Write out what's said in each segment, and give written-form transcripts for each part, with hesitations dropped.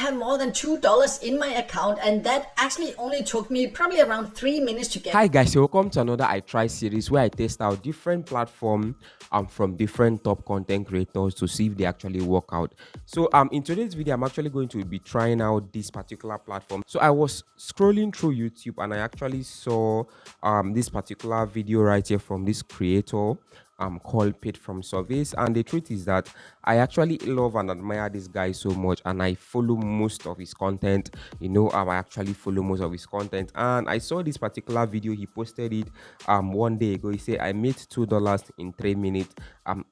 have more than $2 in my account, and that actually only took me probably around 3 minutes to get. Hi guys, welcome to another I Try series where I test out different platforms from different top content creators to see if they actually work out. So in today's video, I'm actually going to be trying out this particular platform. So I was scrolling through YouTube and I actually saw this particular video right here from this creator called Paid from Surveys, and the truth is that I actually love and admire this guy so much, and I follow most of his content. I actually follow most of his content, and I saw this particular video. He posted it one day ago. He said, I made $2 in 3 minutes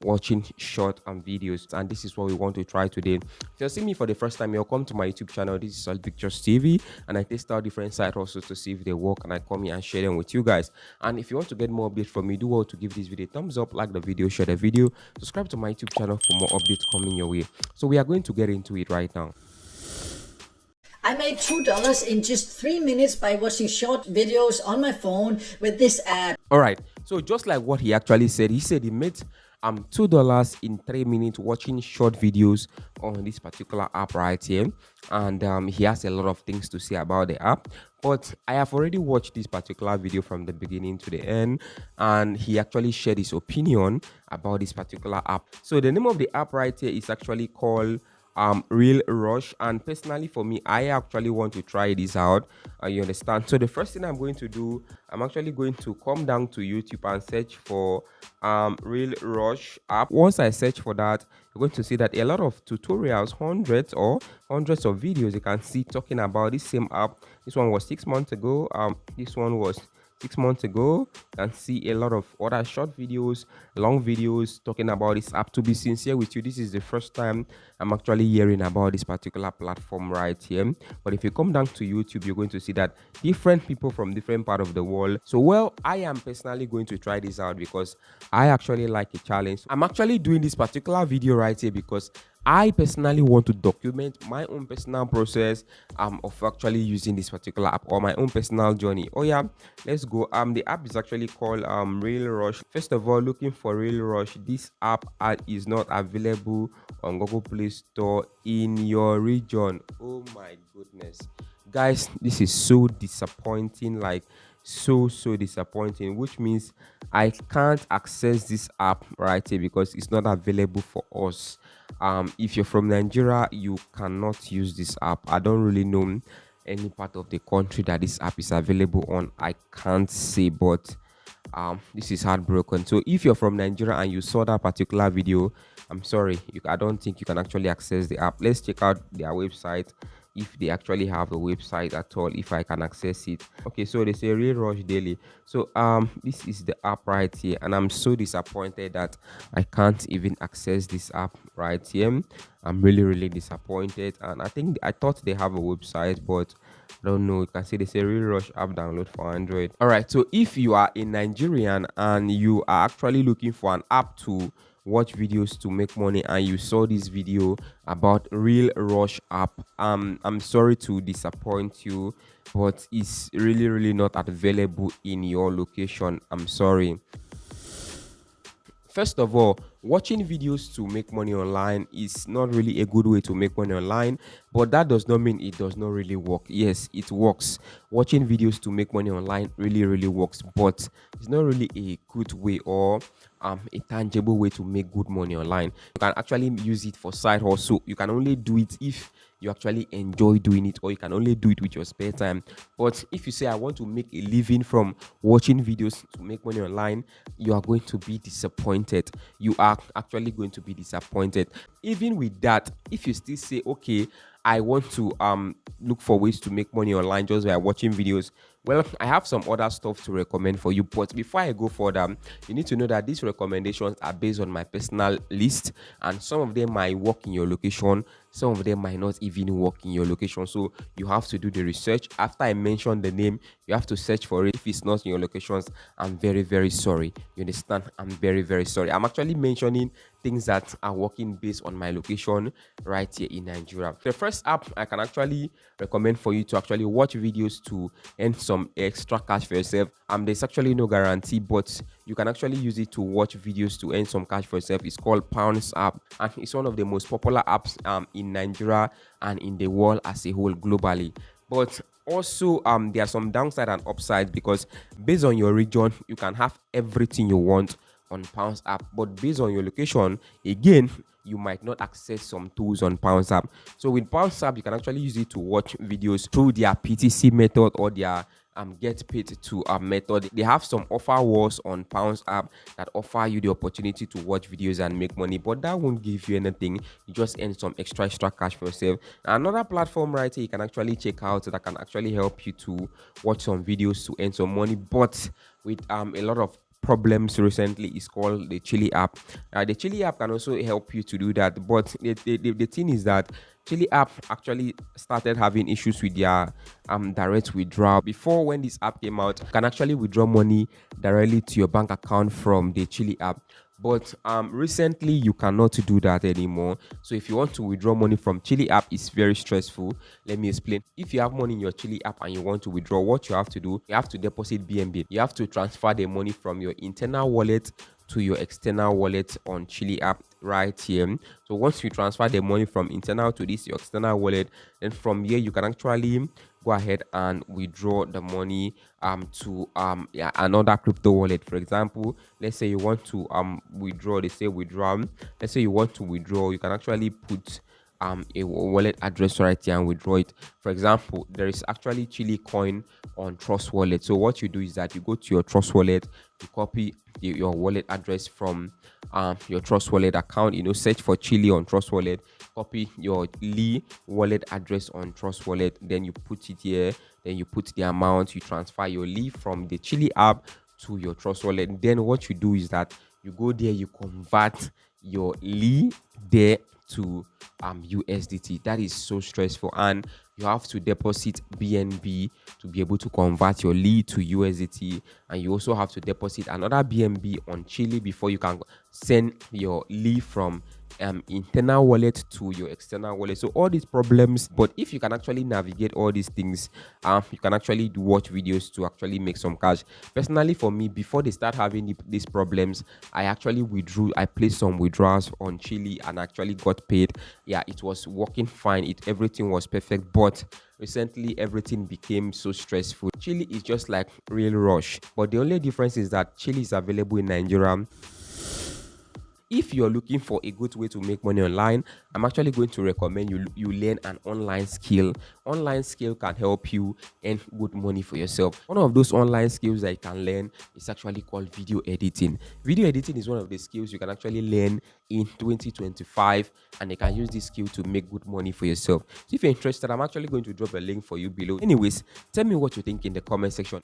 watching short videos, and this is what we want to try today. If you're seeing me for the first time, welcome to my YouTube channel. This is All Pictures TV, and I test out different sites also to see if they work, and I come here and share them with you guys. And if you want to get more updates from me, do well to give this video a thumbs up, like the video, share the video, subscribe to my YouTube channel for more updates coming your way. So we are going to get into it right now. I made $2 in just 3 minutes by watching short videos on my phone with this app. All right, so just like what he actually said, he said he made $2 in 3 minutes watching short videos on this particular app right here, and he has a lot of things to say about the app. But I have already watched this particular video from the beginning to the end, and he actually shared his opinion about this particular app. So the name of the app right here is actually called reelrush, and personally for me, I actually want to try this out. You understand? So the first thing I'm going to do, I'm actually going to come down to YouTube and search for reelrush app. Once I search for that, you're going to see that a lot of tutorials, hundreds of videos you can see talking about this same app. This one was 6 months ago. This one was 6 months ago. You can see a lot of other short videos, long videos talking about this app. To be sincere with you, this is the first time I'm actually hearing about this particular platform right here. But if you come down to YouTube, you're going to see that different people from different part of the world. So well, I am personally going to try this out because I actually like a challenge. I'm actually doing this particular video right here because I personally want to document my own personal process of actually using this particular app, or my own personal journey. Oh yeah, let's go. The app is actually called reelrush. First of all, looking for reelrush. This app is not available on Google Play Store in your region. Oh my goodness, guys, this is so disappointing. Like so disappointing, which means I can't access this app right here because it's not available for us. If you're from Nigeria, you cannot use this app. I don't really know any part of the country that this app is available on. I can't say, but this is heartbroken. So if you're from Nigeria and you saw that particular video, I'm sorry, I don't think you can actually access the app. Let's check out their website, if they actually have a website at all, if I can access it. Okay, so they say reelrush daily. So this is the app right here, and I'm so disappointed that I can't even access this app right here. I'm really disappointed, and I thought they have a website, but I don't know. You can see they say reelrush app download for Android. All right, so if you are a Nigerian and you are actually looking for an app to watch videos to make money, and you saw this video about reelrush app, I'm sorry to disappoint you, but it's really not available in your location. I'm sorry. First of all, watching videos to make money online is not really a good way to make money online, but that does not mean it does not really work. Yes, it works. Watching videos to make money online really works, but it's not really a good way or a tangible way to make good money online. You can actually use it for side hustle. You can only do it if you actually enjoy doing it, or you can only do it with your spare time. But if you say I want to make a living from watching videos to make money online, you are going to be disappointed. You are actually going to be disappointed. Even with that, if you still say, okay, I want to look for ways to make money online just by watching videos, well, I have some other stuff to recommend for you. But before I go further, you need to know that these recommendations are based on my personal list, and some of them might work in your location, some of them might not even work in your location. So you have to do the research. After I mention the name, you have to search for it. If it's not in your locations, I'm very sorry. You understand? I'm very sorry. I'm actually mentioning things that are working based on my location right here in Nigeria. The first app I can actually recommend for you to actually watch videos to earn some extra cash for yourself. There's actually no guarantee, but you can actually use it to watch videos to earn some cash for yourself. It's called Pounds app, and it's one of the most popular apps in Nigeria and in the world as a whole globally. But also there are some downside and upsides, because based on your region you can have everything you want on Pounds app, but based on your location, again, you might not access some tools on Pounds app. So with Pounds app, you can actually use it to watch videos through their PTC method or their get paid to method. They have some offer wars on Pounds app that offer you the opportunity to watch videos and make money, but that won't give you anything. You just earn some extra cash for yourself. Another platform right here you can actually check out that can actually help you to watch some videos to earn some money, but with a lot of problems recently, is called the Cheelee app. The Cheelee app can also help you to do that, but the thing is that Cheelee app actually started having issues with their direct withdrawal. Before, when this app came out, you can actually withdraw money directly to your bank account from the Cheelee app. But recently you cannot do that anymore. So if you want to withdraw money from Cheelee app, it's very stressful. Let me explain. If you have money in your Cheelee app and you want to withdraw, what you have to do, you have to deposit BNB. You have to transfer the money from your internal wallet to your external wallet on Cheelee app right here. So once you transfer the money from internal to this your external wallet, then from here you can actually go ahead and withdraw the money to another crypto wallet. For example, let's say you want to withdraw, they say withdraw. Let's say you want to withdraw, you can actually put a wallet address right here and withdraw it. For example, there is actually Cheelee coin on Trust Wallet. So what you do is that you go to your Trust Wallet, you copy your wallet address from your Trust Wallet account, search for Cheelee on Trust Wallet, copy your Lee wallet address on Trust Wallet, then you put it here, then you put the amount, you transfer your Lee from the Cheelee app to your Trust Wallet. Then what you do is that you go there, you convert your Lee there to USDT. That is so stressful, and you have to deposit BNB to be able to convert your Lee to USDT, and you also have to deposit another BNB on Cheelee before you can send your Lee from internal wallet to your external wallet. So all these problems, but if you can actually navigate all these things, you can actually watch videos to actually make some cash. Personally, for me, before they start having these problems, I actually withdrew. I placed some withdrawals on Cheelee and actually got paid. Yeah, it was working fine. Everything was perfect, but recently everything became so stressful. Cheelee is just like reelrush, but the only difference is that Cheelee is available in Nigeria. If you're looking for a good way to make money online, I'm actually going to recommend you learn an online skill. Online skill can help you earn good money for yourself. One of those online skills that you can learn is actually called video editing. Video editing is one of the skills you can actually learn in 2025, and you can use this skill to make good money for yourself. So if you're interested, I'm actually going to drop a link for you below. Anyways, tell me what you think in the comment section.